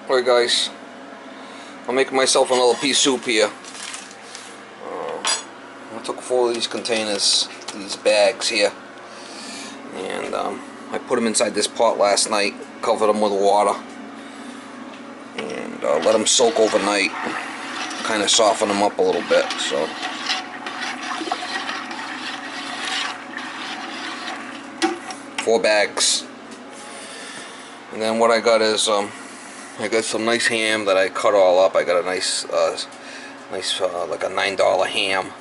Alright guys, I'm making myself another pea soup here. I took 4 of these containers, these bags here, and I put them inside this pot last night, covered them with water, and let them soak overnight, kind of soften them up a little bit. So four bags. And then what I got is I got some nice ham that I cut all up. I got a nice like a $9 ham,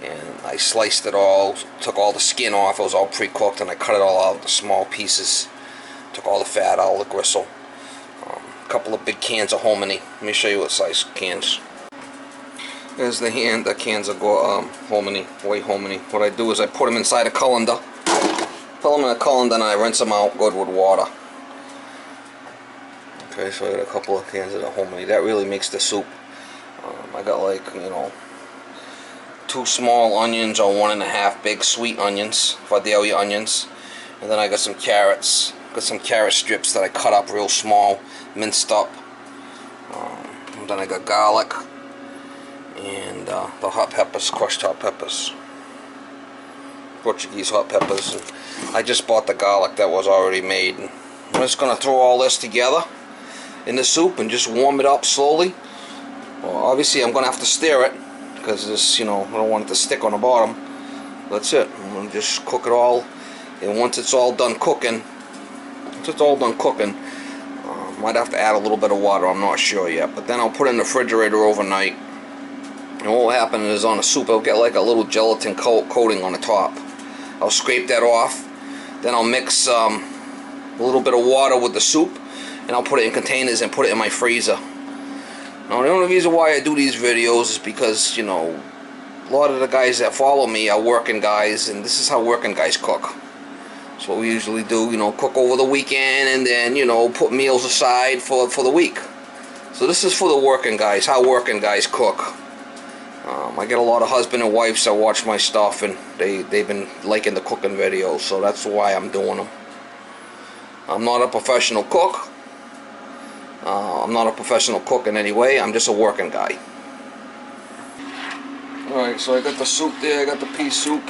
and I sliced it all, took all the skin off. It was all pre-cooked, and I cut it all out into small pieces. Took all the fat out, all the gristle. A couple of big cans of hominy. Let me show you what size cans. There's the cans of hominy, white hominy. What I do is I put them inside a colander. Fill them in a colander and I rinse them out good with water. Okay, so I got a couple of cans of the hominy. That really makes the soup. I got, like, 2 small onions or 1.5 big sweet onions, Vidalia onions, and then I got some carrots. Got some carrot strips that I cut up real small, minced up. And then I got garlic and the hot peppers, crushed hot peppers, Portuguese hot peppers. And I just bought the garlic that was already made. And I'm just gonna throw all this together in the soup and just warm it up slowly. Well, obviously I'm gonna have to stir it because this, I don't want it to stick on the bottom. That's it. I'm gonna just cook it all, and once it's all done cooking, might have to add a little bit of water. I'm not sure yet. But then I'll put it in the refrigerator overnight. And what will happen is on the soup, it'll get like a little gelatin coating on the top. I'll scrape that off. Then I'll mix a little bit of water with the soup, and I'll put it in containers and put it in my freezer. Now, the only reason why I do these videos is because, a lot of the guys that follow me are working guys, and this is how working guys cook. That's what we usually do, cook over the weekend, and then, put meals aside for the week. So this is for the working guys, how working guys cook. I get a lot of husband and wives that watch my stuff, and they've been liking the cooking videos, so that's why I'm doing them. I'm not a professional cook. I'm not a professional cook in any way. I'm just a working guy. Alright, so I got the soup there. I got the pea soup.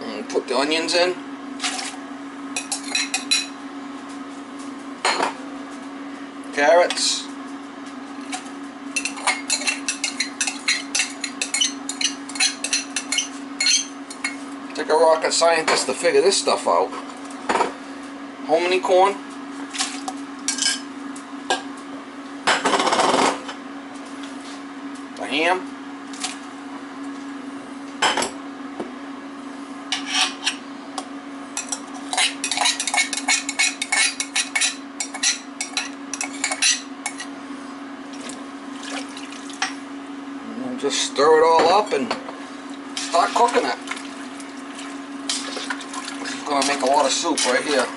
And put the onions in. Carrots. Take a rocket scientist to figure this stuff out. Hominy corn. The ham. And just stir it all up and start cooking it. Gonna make a lot of soup right here.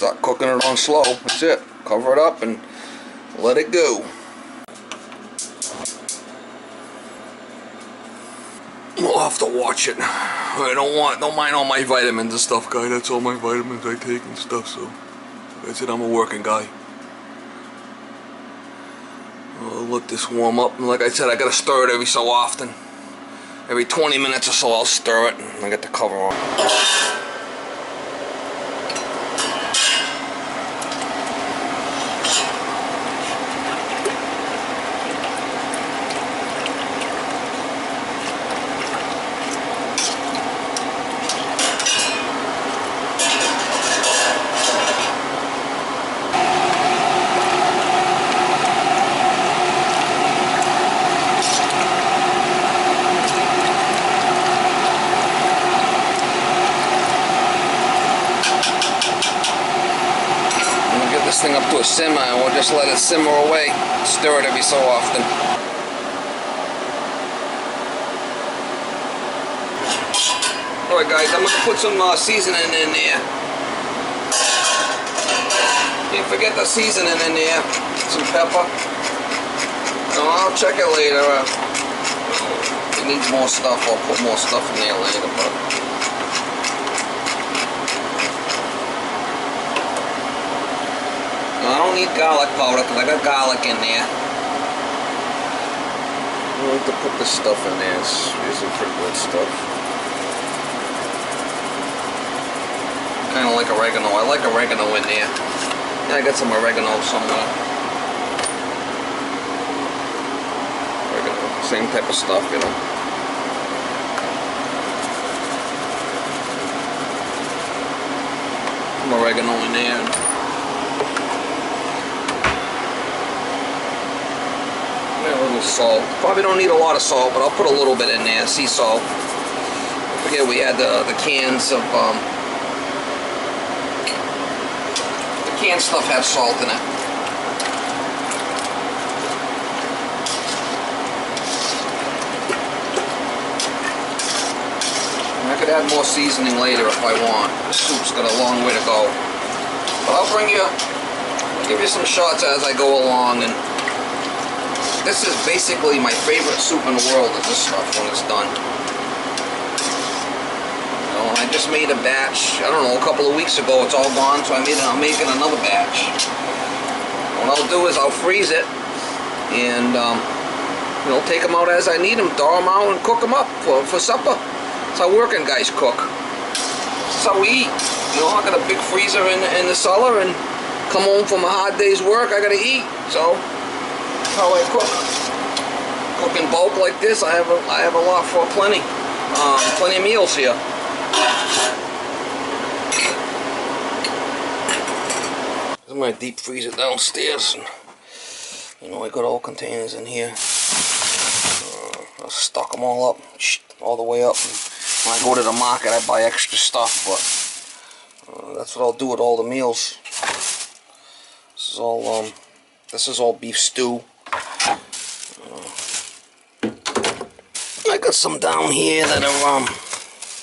Start cooking it on slow. That's it. Cover it up and let it go. We'll have to watch it. Don't mind all my vitamins and stuff, guy. That's all my vitamins I take and stuff. So that's it. I'm a working guy. I'll let this warm up. And like I said, I gotta stir it every so often. Every 20 minutes or so, I'll stir it. And I got the cover on. simmer, and we'll just let it simmer away. Stir it every so often. Alright guys, I'm going to put some seasoning in there. Can't forget the seasoning in there. Some pepper. So I'll check it later. If it needs more stuff, I'll put more stuff in there later. But I don't need garlic powder because I got garlic in there. I like to put this stuff in there. It's usually pretty good stuff. Kind of like oregano. I like oregano in there. Yeah, I got some oregano somewhere. Oregano, same type of stuff, you know. Some oregano in there. A little salt. Probably don't need a lot of salt, but I'll put a little bit in there. Sea salt. Don't forget we had the cans of the canned stuff has salt in it. And I could add more seasoning later if I want. The soup's got a long way to go. But I'll give you some shots as I go along. And this is basically my favorite soup in the world, is this stuff when it's done. You know, I just made a batch, I don't know, a couple of weeks ago. It's all gone, so I'm making another batch. What I'll do is I'll freeze it and you know, take them out as I need them, thaw them out and cook them up for supper. That's how working guys cook. That's how we eat. You know, I got a big freezer in the cellar, and come home from a hard day's work, I gotta eat. So how I cook. Cook in bulk like this. I have a lot for plenty of meals here. This is my deep freezer downstairs. And, you know, I got all containers in here. I stock them all up, all the way up. And when I go to the market, I buy extra stuff, but that's what I'll do with all the meals. This is all beef stew. I got some down here that are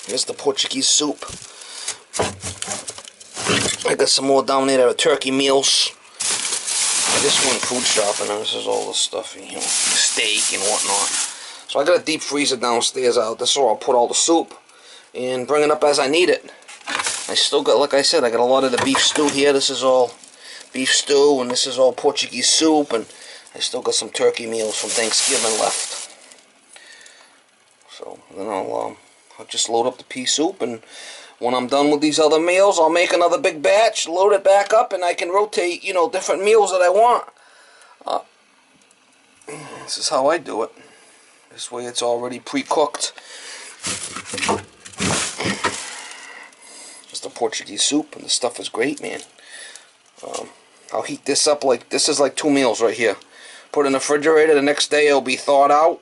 here's the Portuguese soup. I got some more down there that are turkey meals. I just went food shopping, and this is all the stuff, you know, steak and whatnot. So I got a deep freezer downstairs out. This is where I'll put all the soup and bring it up as I need it. I still got, like I said, I got a lot of the beef stew here. This is all beef stew, and this is all Portuguese soup, and I still got some turkey meals from Thanksgiving left. So then I'll just load up the pea soup, and when I'm done with these other meals, I'll make another big batch, load it back up, and I can rotate, you know, different meals that I want. This is how I do it. This way it's already pre-cooked. Just a Portuguese soup, and the stuff is great, man. I'll heat this up like, this is like 2 meals right here. Put it in the refrigerator, the next day it'll be thawed out.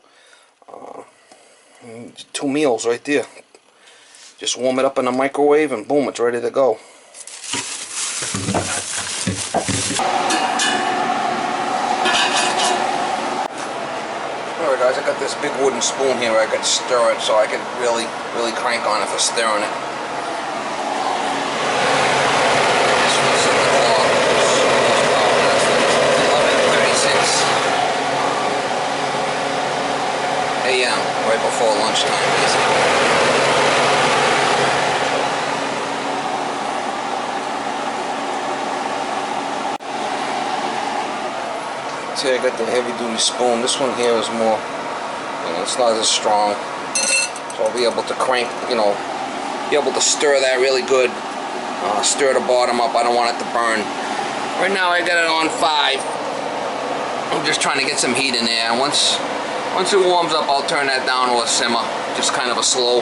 2 meals right there. Just warm it up in the microwave and boom, it's ready to go. Alright guys, I got this big wooden spoon here where I can stir it, so I can really crank on it for stirring it. AM, right before lunchtime, basically. See, I got the heavy-duty spoon. This one here is more, you know, it's not as strong, so I'll be able to crank, you know, be able to stir that really good. Stir the bottom up. I don't want it to burn. Right now, I got it on 5. I'm just trying to get some heat in there. Once it warms up, I'll turn that down to a simmer. Just kind of a slow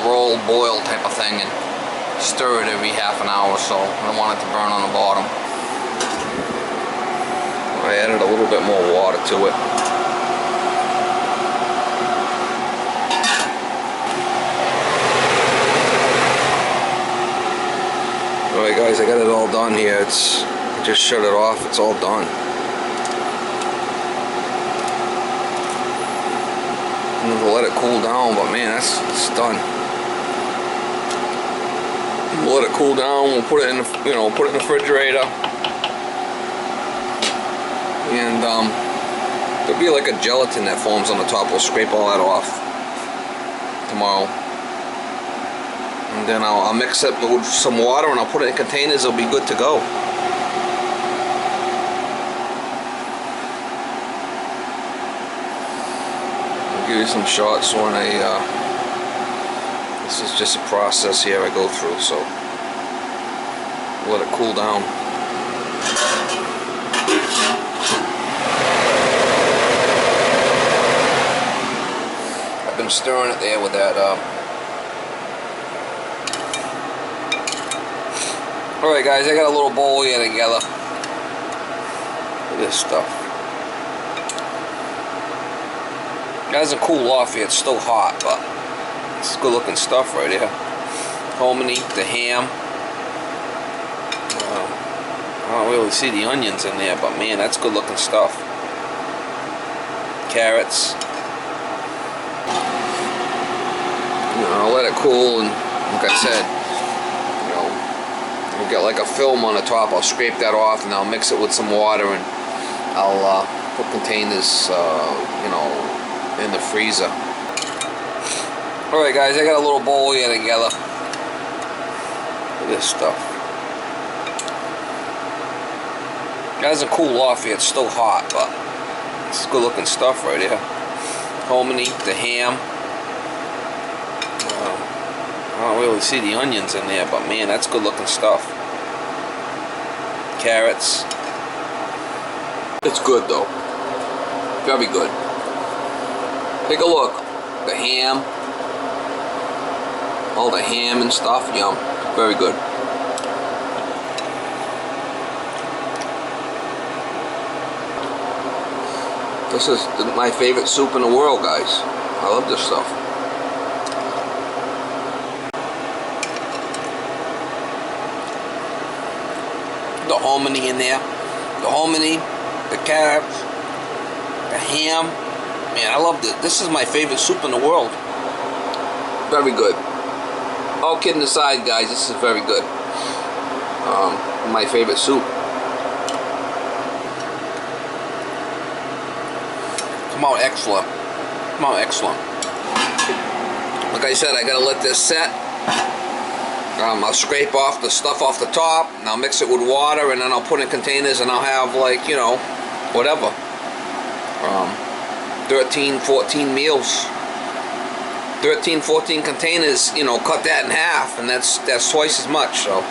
roll, boil type of thing, and stir it every half an hour or so. I don't want it to burn on the bottom. I added a little bit more water to it. Alright guys, I got it all done here. It's Just shut it off, it's all done. We'll let it cool down, but man, it's done. We'll let it cool down. We'll put it in the, put it in the refrigerator, and there'll be like a gelatin that forms on the top. We'll scrape all that off tomorrow, and then I'll mix it with some water, and I'll put it in containers. It'll be good to go. Give you some shots when this is just a process here I go through, so let it cool down. I've been stirring it there with that alright guys, I got a little bowl here together. Look at this stuff. It hasn't cooled off yet, it's still hot, but it's good looking stuff right here. Hominy, the ham. I don't really see the onions in there, but man, that's good looking stuff. Carrots. I'll let it cool, and like I said, we'll get like a film on the top. I'll scrape that off, and I'll mix it with some water, and I'll put containers, in the freezer. Alright guys, I got a little bowl here together. Look at this stuff. It hasn't cooled off yet, it's still hot, but it's good looking stuff right here. Hominy, the ham. I don't really see the onions in there, but man, that's good looking stuff. Carrots. It's good though. Very good. Take a look. The ham. All the ham and stuff. Yum. Very good. This is my favorite soup in the world, guys. I love this stuff. The hominy in there. The hominy. The carrots. The ham. Man, I love this. This is my favorite soup in the world. Very good. All kidding aside, guys, this is very good. My favorite soup. Come out excellent. Come out excellent. Like I said, I gotta let this set. I'll scrape off the stuff off the top, and I'll mix it with water, and then I'll put it in containers, and I'll have, like, whatever. 13, 14 meals. 13, 14 containers, cut that in half, and that's twice as much, so